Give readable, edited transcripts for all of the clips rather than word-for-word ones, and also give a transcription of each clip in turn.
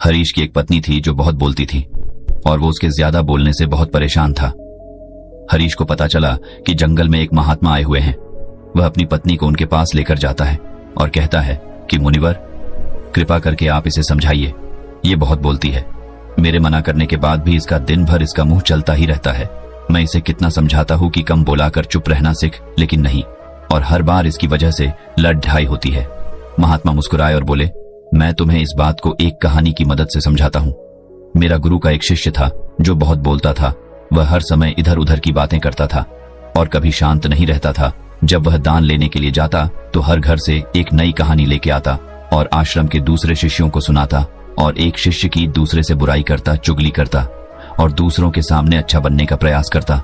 हरीश की एक पत्नी थी जो बहुत बोलती थी और वो उसके ज्यादा बोलने से बहुत परेशान था। हरीश को पता चला कि जंगल में एक महात्मा आए हुए हैं। वह अपनी पत्नी को उनके पास लेकर जाता है और कहता है कि मुनिवर, कृपा करके आप इसे समझाइए, ये बहुत बोलती है। मेरे मना करने के बाद भी इसका दिन भर इसका मुंह चलता ही रहता है। मैं इसे कितना समझाता हूँ कि कम बोलाकर चुप रहना सीख, लेकिन नहीं, और हर बार इसकी वजह से लड़ ढाई होती है। महात्मा मुस्कुराए और बोले, मैं तुम्हें इस बात को एक कहानी की मदद से समझाता हूँ। मेरा गुरु का एक शिष्य था जो बहुत बोलता था। वह हर समय इधर उधर की बातें करता था और कभी शांत नहीं रहता था। जब वह दान लेने के लिए जाता तो हर घर से एक नई कहानी लेके आता और आश्रम के दूसरे शिष्यों को सुनाता, और एक शिष्य की दूसरे से बुराई करता, चुगली करता और दूसरों के सामने अच्छा बनने का प्रयास करता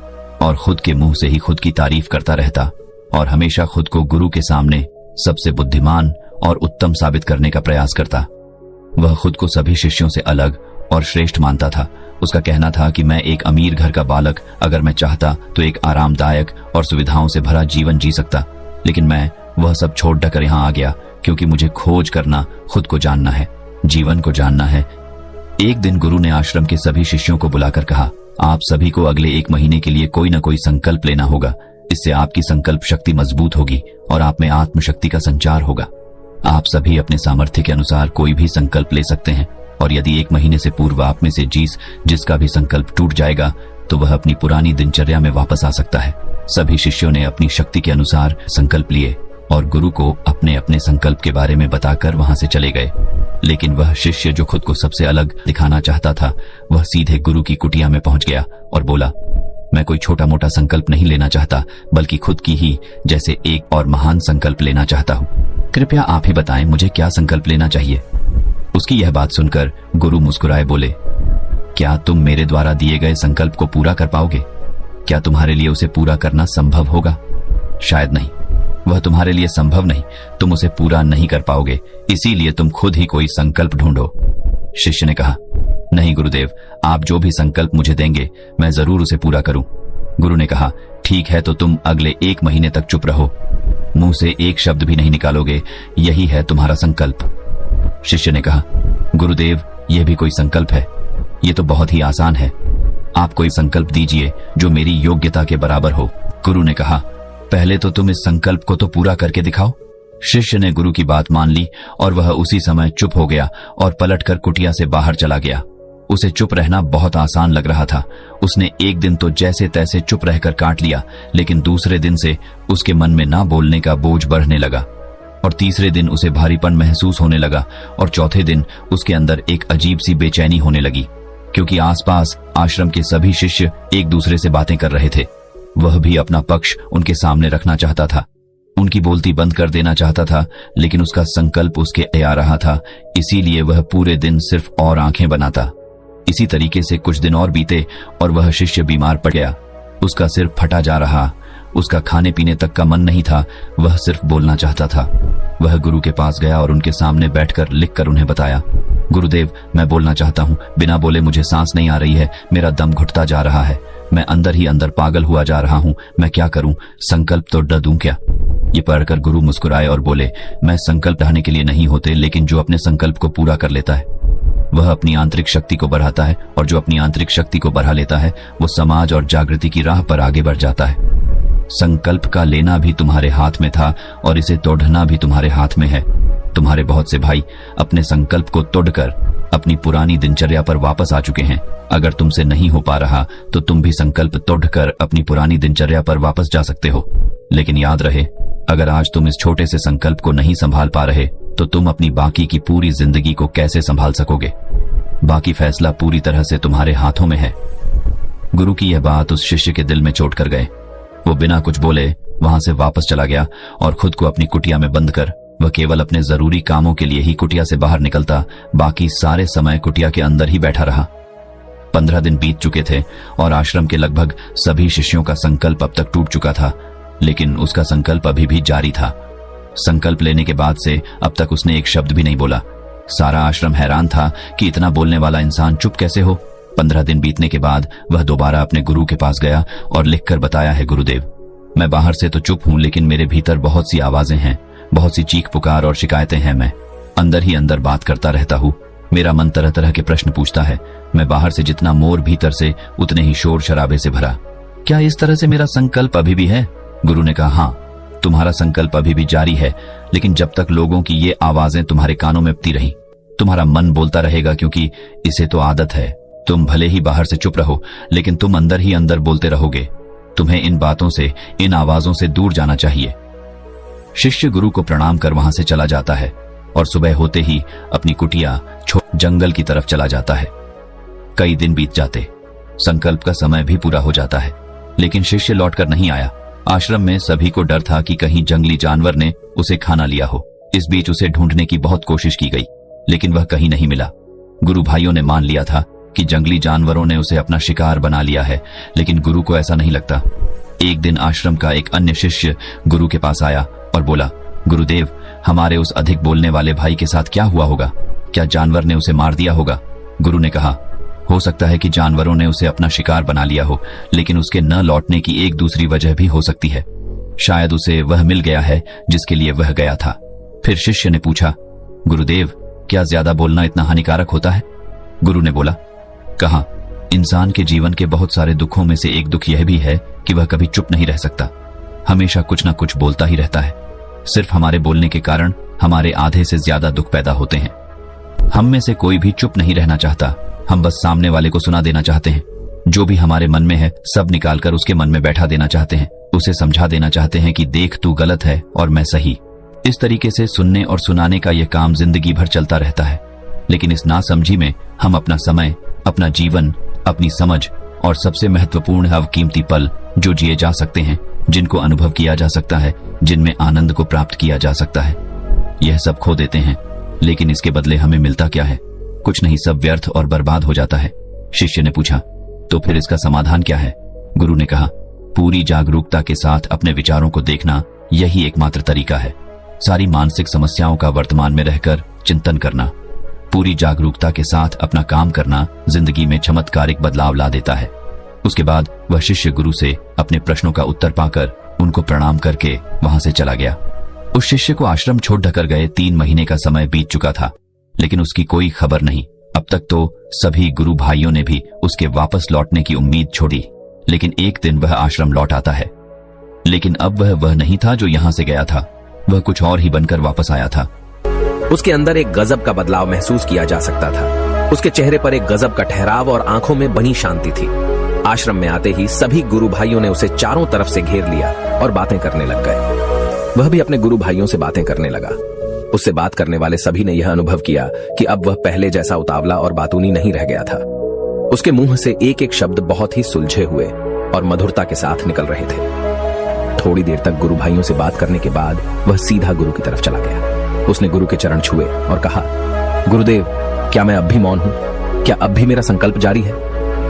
और खुद के मुंह से ही खुद की तारीफ करता रहता और हमेशा खुद को गुरु के सामने सबसे बुद्धिमान और उत्तम साबित करने का प्रयास करता। वह खुद को सभी शिष्यों से अलग और श्रेष्ठ मानता था। उसका कहना था कि मैं एक अमीर घर का बालक, अगर मैं चाहता तो एक आरामदायक और सुविधाओं से भरा जीवन जी सकता, लेकिन मैं वह सब छोड़ कर यहाँ आ गया क्योंकि मुझे खोज करना, खुद को जानना है, जीवन को जानना है। एक दिन गुरु ने आश्रम के सभी शिष्यों को बुलाकर कहा, आप सभी को अगले 1 महीने के लिए कोई न कोई संकल्प लेना होगा। इससे आपकी संकल्प शक्ति मजबूत होगी और आप में आत्मशक्ति का संचार होगा। आप सभी अपने सामर्थ्य के अनुसार कोई भी संकल्प ले सकते हैं, और यदि 1 महीने से पूर्व आप में से जिसका भी संकल्प टूट जाएगा तो वह अपनी पुरानी दिनचर्या में वापस आ सकता है। सभी शिष्यों ने अपनी शक्ति के अनुसार संकल्प लिए और गुरु को अपने अपने संकल्प के बारे में बताकर वहां से चले गए। लेकिन वह शिष्य जो खुद को सबसे अलग दिखाना चाहता था, वह सीधे गुरु की कुटिया में पहुंच गया और बोला, मैं कोई छोटा मोटा संकल्प नहीं लेना चाहता, बल्कि खुद की ही जैसे एक और महान संकल्प लेना चाहता हूँ। कृपया आप ही बताएं मुझे क्या संकल्प लेना चाहिए। उसकी यह बात सुनकर गुरु मुस्कुराए बोले, क्या तुम मेरे द्वारा दिए गए संकल्प को पूरा कर पाओगे? क्या तुम्हारे लिए उसे पूरा करना संभव होगा? शायद नहीं, वह तुम्हारे लिए संभव नहीं, तुम उसे पूरा नहीं कर पाओगे, इसीलिए तुम खुद ही कोई संकल्प ढूंढो। शिष्य ने कहा, नहीं गुरुदेव, आप जो भी संकल्प मुझे देंगे मैं जरूर उसे पूरा करूं। गुरु ने कहा, ठीक है, तो तुम अगले 1 महीने तक चुप रहो, मुंह से एक शब्द भी नहीं निकालोगे, यही है तुम्हारा संकल्प। शिष्य ने कहा, गुरुदेव, यह भी कोई संकल्प है? ये तो बहुत ही आसान है, आप कोई संकल्प दीजिए जो मेरी योग्यता के बराबर हो। गुरु ने कहा, पहले तो तुम इस संकल्प को तो पूरा करके दिखाओ। शिष्य ने गुरु की बात मान ली और वह उसी समय चुप हो गया और पलटकर कुटिया से बाहर चला गया। उसे चुप रहना बहुत आसान लग रहा था। उसने एक दिन तो जैसे तैसे चुप रहकर काट लिया, लेकिन दूसरे दिन से उसके मन में ना बोलने का बोझ बढ़ने लगा और तीसरे दिन उसे भारीपन महसूस होने लगा और चौथे दिन उसके अंदर एक अजीब सी बेचैनी होने लगी, क्योंकि आसपास आश्रम के सभी शिष्य एक दूसरे से बातें कर रहे थे। वह भी अपना पक्ष उनके सामने रखना चाहता था, उनकी बोलती बंद कर देना चाहता था, लेकिन उसका संकल्प उसके आ रहा था, इसीलिए वह पूरे दिन सिर्फ और आंखें बनाता। इसी तरीके से कुछ दिन और बीते और वह शिष्य बीमार पड़ गया। उसका सिर फटा जा रहा, उसका खाने पीने तक का मन नहीं था, वह सिर्फ बोलना चाहता था। वह गुरु के पास गया और उनके सामने बैठकर लिखकर उन्हें बताया, गुरुदेव, मैं बोलना चाहता हूँ, बिना बोले मुझे सांस नहीं आ रही है, मेरा दम घुटता जा रहा है, मैं अंदर ही अंदर पागल हुआ जा रहा हूँ, मैं क्या करूँ, संकल्प तो ड दूं क्या? ये पढ़कर गुरु मुस्कुराए और बोले, मैं संकल्प ढाने के लिए नहीं होते, लेकिन जो अपने संकल्प को पूरा कर लेता है वह अपनी आंतरिक शक्ति को बढ़ाता है, और जो अपनी आंतरिक शक्ति को बढ़ा लेता है वो समाज और जागृति की राह पर आगे बढ़ जाता है। संकल्प का लेना भी तुम्हारे हाथ में था और इसे तोड़ना भी तुम्हारे हाथ में है। तुम्हारे बहुत से भाई अपने संकल्प को तोड़कर अपनी पुरानी दिनचर्या पर वापस आ चुके हैं। अगर तुमसे नहीं हो पा रहा तो तुम भी संकल्प तोड़कर अपनी पुरानी दिनचर्या पर वापस जा सकते हो। लेकिन याद रहे, अगर आज तुम इस छोटे से संकल्प को नहीं संभाल पा रहे तो तुम अपनी बाकी की पूरी जिंदगी को कैसे संभाल सकोगे? बाकी फैसला पूरी तरह से तुम्हारे हाथों में है। गुरु की यह बात उस शिष्य के दिल में चोट कर गए। वो बिना कुछ बोले वहां से वापस चला गया और खुद को अपनी कुटिया में बंद कर वह केवल अपने जरूरी कामों के लिए ही कुटिया से बाहर निकलता, बाकी सारे समय कुटिया के अंदर ही बैठा रहा। 15 दिन बीत चुके थे और आश्रम के लगभग सभी शिष्यों का संकल्प अब तक टूट चुका था, लेकिन उसका संकल्प अभी भी जारी था। संकल्प लेने के बाद से अब तक उसने एक शब्द भी नहीं बोला। सारा आश्रम हैरान था कि इतना बोलने वाला इंसान चुप कैसे हो। 15 दिन बीतने के बाद वह दोबारा अपने गुरु के पास गया और लिखकर बताया है, गुरुदेव, मैं बाहर से तो चुप हूं, लेकिन मेरे भीतर बहुत सी आवाजें हैं, बहुत सी चीख पुकार और शिकायतें हैं। मैं अंदर ही अंदर बात करता रहता हूँ। मेरा मन तरह तरह के प्रश्न पूछता है। मैं बाहर से जितना मोर, भीतर से उतने ही शोर शराबे से भरा। क्या इस तरह से मेरा संकल्प अभी भी है? गुरु ने कहा, हाँ, तुम्हारा संकल्प अभी भी जारी है, लेकिन जब तक लोगों की ये आवाजें तुम्हारे कानों में अपती रही, तुम्हारा मन बोलता रहेगा, क्योंकि इसे तो आदत है। तुम भले ही बाहर से चुप रहो, लेकिन तुम अंदर ही अंदर बोलते रहोगे। तुम्हें इन बातों से, इन आवाजों से दूर जाना चाहिए। शिष्य गुरु को प्रणाम कर वहां से चला जाता है और सुबह होते ही अपनी कुटिया छोड़ जंगल की तरफ चला जाता है। कई दिन बीत जाते, संकल्प का समय भी पूरा हो जाता है, लेकिन शिष्य लौटकर नहीं आया। आश्रम में सभी को डर था कि कहीं जंगली जानवर ने उसे खाना लिया हो। इस बीच उसे ढूंढने की बहुत कोशिश की गई, लेकिन वह कहीं नहीं मिला। गुरु भाइयों ने मान लिया था कि जंगली जानवरों ने उसे अपना शिकार बना लिया है, लेकिन गुरु को ऐसा नहीं लगता। एक दिन आश्रम का एक अन्य शिष्य गुरु के पास आया और बोला, गुरुदेव, हमारे उस अधिक बोलने वाले भाई के साथ क्या हुआ होगा? क्या जानवर ने उसे मार दिया होगा? गुरु ने कहा, हो सकता है कि जानवरों ने उसे अपना शिकार बना लिया हो, लेकिन उसके न लौटने की एक दूसरी वजह भी हो सकती है। शायद उसे वह मिल गया है जिसके लिए वह गया था। फिर शिष्य ने पूछा, गुरुदेव, क्या ज्यादा बोलना इतना हानिकारक होता है? गुरु ने बोला, कहा, इंसान के जीवन के बहुत सारे दुखों में से एक दुख यह भी है कि वह कभी चुप नहीं रह सकता, हमेशा कुछ न कुछ बोलता ही रहता है। सिर्फ हमारे बोलने के कारण हमारे आधे से ज्यादा दुख पैदा होते हैं। हम में से कोई भी चुप नहीं रहना चाहता, हम बस सामने वाले को सुना देना चाहते हैं। जो भी हमारे मन में है सब निकालकर उसके मन में बैठा देना चाहते हैं। उसे समझा देना चाहते हैं कि देख, तू गलत है और मैं सही। इस तरीके से सुनने और सुनाने का यह काम जिंदगी भर चलता रहता है, लेकिन इस नासमझी में हम अपना समय, अपना जीवन, अपनी समझ और सबसे महत्वपूर्ण अवकीमती पल जो जिए जा सकते हैं, जिनको अनुभव किया जा सकता है, जिनमें आनंद को प्राप्त किया जा सकता है, यह सब खो देते हैं। लेकिन इसके बदले हमें मिलता क्या है? कुछ नहीं, सब व्यर्थ और बर्बाद हो जाता है। शिष्य ने पूछा, तो फिर इसका समाधान क्या है? गुरु ने कहा, पूरी जागरूकता के साथ अपने विचारों को देखना, यही एकमात्र तरीका है। सारी मानसिक समस्याओं का वर्तमान में रहकर चिंतन करना, पूरी जागरूकता के साथ अपना काम करना जिंदगी में चमत्कारिक बदलाव ला देता है। उसके बाद वह शिष्य गुरु से अपने प्रश्नों का उत्तर पाकर उनको प्रणाम करके वहां से चला गया। उस शिष्य को आश्रम छोड़ ढकर गए 3 महीने का समय बीत चुका था, लेकिन उसकी कोई खबर नहीं। अब तक तो सभी गुरु भाइयों ने भी उसके वापस लौटने की उम्मीद छोड़ी, लेकिन एक दिन वह आश्रम लौट आता है। लेकिन अब वह नहीं था जो यहां से गया था, वह कुछ और ही बनकर वापस आया था। उसके अंदर एक गजब का बदलाव महसूस किया जा सकता था। उसके चेहरे पर एक गजब का ठहराव और आंखों में बनी शांति थी। आश्रम में आते ही सभी गुरु भाइयों ने उसे चारों तरफ से घेर लिया और बातें करने लग गए। वह भी अपने गुरु भाइयों से बातें करने लगा। उससे बात करने वाले सभी ने यह अनुभव किया कि अब वह पहले जैसा उतावला और बातूनी नहीं रह गया था। उसके मुंह से एक एक शब्द बहुत ही सुलझे हुए और मधुरता के साथ निकल रहे थे। थोड़ी देर तक गुरु भाइयों से बात करने के बाद वह सीधा गुरु की तरफ चला गया। उसने गुरु के चरण छुए और कहा, गुरुदेव, क्या मैं अब भी मौन हूं? क्या अब भी मेरा संकल्प जारी है?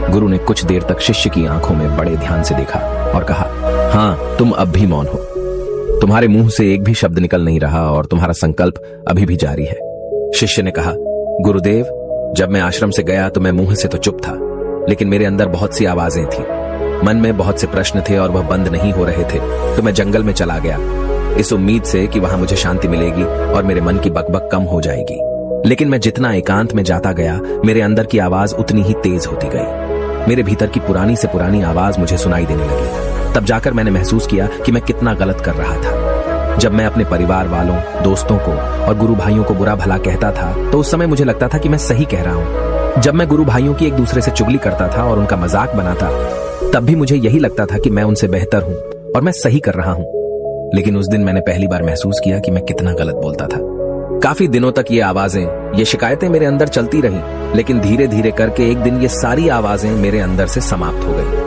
गुरु ने कुछ देर तक शिष्य की आंखों में बड़े ध्यान से देखा और कहा, हाँ, तुम अब भी मौन हो। तुम्हारे मुंह से एक भी शब्द निकल नहीं रहा और तुम्हारा संकल्प अभी भी जारी है। शिष्य ने कहा, गुरुदेव, जब मैं आश्रम से गया तो मैं मुंह से तो चुप था, लेकिन मेरे अंदर बहुत सी आवाजें थी। मन में बहुत से प्रश्न थे और वह बंद नहीं हो रहे थे, तो मैं जंगल में चला गया इस उम्मीद से कि वहां मुझे शांति मिलेगी और मेरे मन की बकबक कम हो जाएगी। लेकिन मैं जितना एकांत में जाता गया, मेरे अंदर की आवाज उतनी ही तेज होती गई। मेरे भीतर की पुरानी से पुरानी आवाज मुझे सुनाई देने लगी। तब जाकर मैंने महसूस किया कि मैं कितना गलत कर रहा था। जब मैं अपने परिवार वालों, दोस्तों को और गुरु भाइयों को बुरा भला कहता था, तो उस समय मुझे लगता था कि मैं सही कह रहा हूँ। जब मैं गुरु भाइयों की एक दूसरे से चुगली करता था और उनका मजाक बनाता, तब भी मुझे यही लगता था कि मैं उनसे बेहतर हूँ और मैं सही कर रहा हूँ। लेकिन उस दिन मैंने पहली बार महसूस किया कि मैं कितना गलत बोलता था। काफी दिनों तक ये आवाजें, ये शिकायतें मेरे अंदर चलती रही, लेकिन धीरे धीरे करके एक दिन ये सारी आवाजें मेरे अंदर से समाप्त हो गई।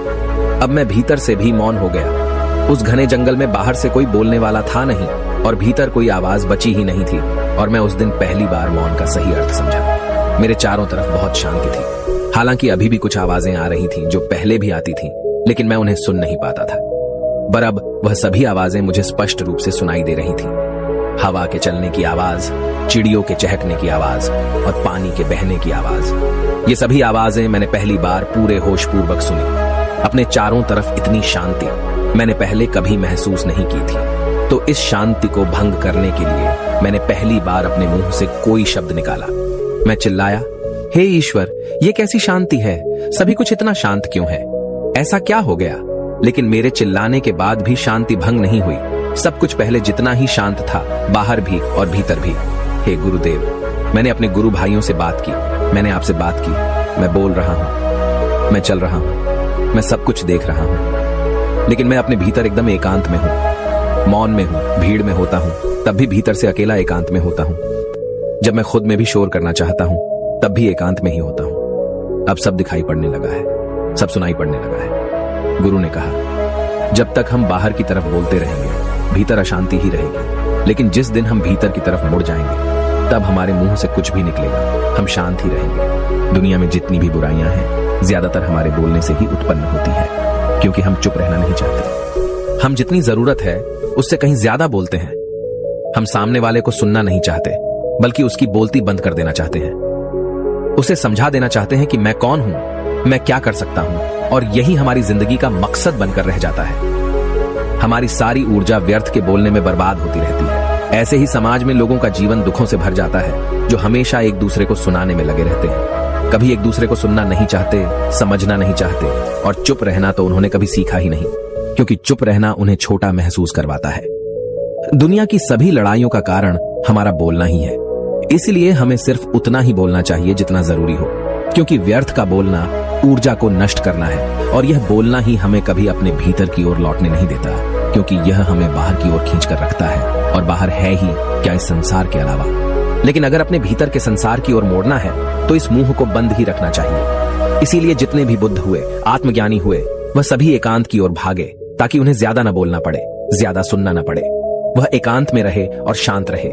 अब मैं भीतर से भी मौन हो गया। उस घने जंगल में बाहर से कोई बोलने वाला था नहीं और भीतर कोई आवाज बची ही नहीं थी, और मैं उस दिन पहली बार मौन का सही अर्थ समझा। मेरे चारों तरफ बहुत शांति थी। हालांकि अभी भी कुछ आवाजें आ रही थीं जो पहले भी आती थीं, लेकिन मैं उन्हें सुन नहीं पाता था। पर अब वह सभी आवाजें मुझे स्पष्ट रूप से सुनाई दे रही थीं। हवा के चलने की आवाज, चिड़ियों के चहकने की आवाज और पानी के बहने की आवाज, ये सभी आवाजें मैंने पहली बार पूरे होशपूर्वक सुनी। अपने चारों तरफ इतनी शांति मैंने पहले कभी महसूस नहीं की थी। तो इस शांति को भंग करने के लिए मैंने पहली बार अपने मुंह से कोई शब्द निकाला। मैं चिल्लाया, हे ईश्वर, ये कैसी शांति है? सभी कुछ इतना शांत क्यों है? ऐसा क्या हो गया? लेकिन मेरे चिल्लाने के बाद भी शांति भंग नहीं हुई। सब कुछ पहले जितना ही शांत था, बाहर भी और भीतर भी। हे गुरुदेव, मैंने अपने गुरु भाइयों से बात की, मैंने आपसे बात की, मैं बोल रहा हूं, मैं चल रहा हूं, मैं सब कुछ देख रहा हूं, लेकिन मैं अपने भीतर एकदम एकांत में हूं, मौन में हूं, भीड़ में होता हूं, तब भी भीतर से अकेला एकांत में होता हूं। जब मैं खुद में भी शोर करना चाहता हूं, तब भी एकांत में ही होता हूं। अब सब दिखाई पड़ने लगा है, सब सुनाई पड़ने लगा है। गुरु ने कहा, जब तक हम बाहर की तरफ बोलते रहेंगे, भीतर अशांति ही रहेगी, लेकिन जिस दिन हम भीतर की तरफ मुड़ जाएंगे, तब हमारे मुंह से कुछ भी निकलेगा, हम शांत ही रहेंगे। दुनिया में जितनी भी बुराइयां हैं, ज्यादातर हमारे बोलने से ही उत्पन्न होती है, क्योंकि हम चुप रहना नहीं चाहते। हम जितनी जरूरत है उससे कहीं ज्यादा बोलते हैं। हम सामने वाले को सुनना नहीं चाहते, बल्कि उसकी बोलती बंद कर देना चाहते हैं। उसे समझा देना चाहते हैं कि मैं कौन हूं, मैं क्या कर सकता हूं, और यही हमारी जिंदगी का मकसद बनकर रह जाता है। हमारी सारी ऊर्जा व्यर्थ के बोलने में बर्बाद होती रहती है। ऐसे ही समाज में लोगों का जीवन दुखों से भर जाता है, जो हमेशा एक दूसरे को सुनाने में लगे रहते हैं। कभी एक दूसरे को सुनना नहीं चाहते, समझना नहीं चाहते, और चुप रहना तो उन्होंने कभी सीखा ही नहीं, क्योंकि चुप रहना उन्हें छोटा महसूस करवाता है। दुनिया की सभी लड़ाइयों का कारण हमारा बोलना ही है। इसलिए हमें सिर्फ उतना ही बोलना चाहिए जितना जरूरी हो, क्योंकि व्यर्थ का बोलना ऊर्जा को नष्ट करना है, और यह बोलना ही हमें कभी अपने भीतर की ओर लौटने नहीं देता, क्योंकि यह हमें बाहर की ओर खींच कर रखता है, और बाहर है ही क्या इस संसार के अलावा। लेकिन अगर अपने भीतर के संसार की ओर मोड़ना है, तो इस मुंह को बंद ही रखना चाहिए। इसीलिए जितने भी बुद्ध हुए, आत्मज्ञानी हुए, वह सभी एकांत की ओर भागे, ताकि उन्हें ज्यादा न बोलना पड़े, ज्यादा सुनना न पड़े। वह एकांत में रहे और शांत रहे,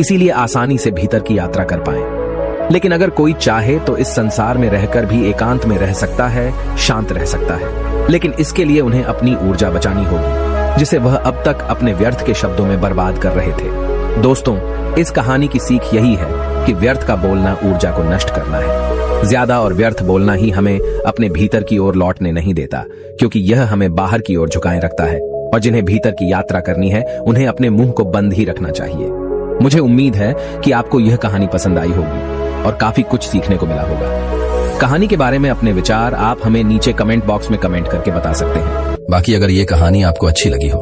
इसीलिए आसानी से भीतर की यात्रा कर पाए। लेकिन अगर कोई चाहे तो इस संसार में रहकर भी एकांत में रह सकता है, शांत रह सकता है, लेकिन इसके लिए उन्हें अपनी ऊर्जा बचानी होगी, जिसे वह अब तक अपने व्यर्थ के शब्दों में बर्बाद कर रहे थे। दोस्तों, इस कहानी की सीख यही है कि व्यर्थ का बोलना ऊर्जा को नष्ट करना है। ज्यादा और व्यर्थ बोलना ही हमें अपने भीतर की ओर लौटने नहीं देता, क्योंकि यह हमें बाहर की ओर झुकाए रखता है, और जिन्हें भीतर की यात्रा करनी है, उन्हें अपने मुंह को बंद ही रखना चाहिए। मुझे उम्मीद है कि आपको यह कहानी पसंद आई होगी और काफी कुछ सीखने को मिला होगा। कहानी के बारे में अपने विचार आप हमें नीचे कमेंट बॉक्स में कमेंट करके बता सकते हैं। बाकी अगर ये कहानी आपको अच्छी लगी हो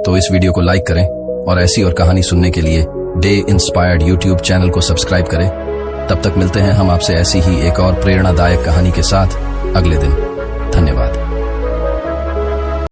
तो इस वीडियो को लाइक करें, और ऐसी और कहानी सुनने के लिए डे इंस्पायर्ड यूट्यूब चैनल को सब्सक्राइब करें। तब तक मिलते हैं हम आपसे ऐसी ही एक और प्रेरणादायक कहानी के साथ अगले दिन।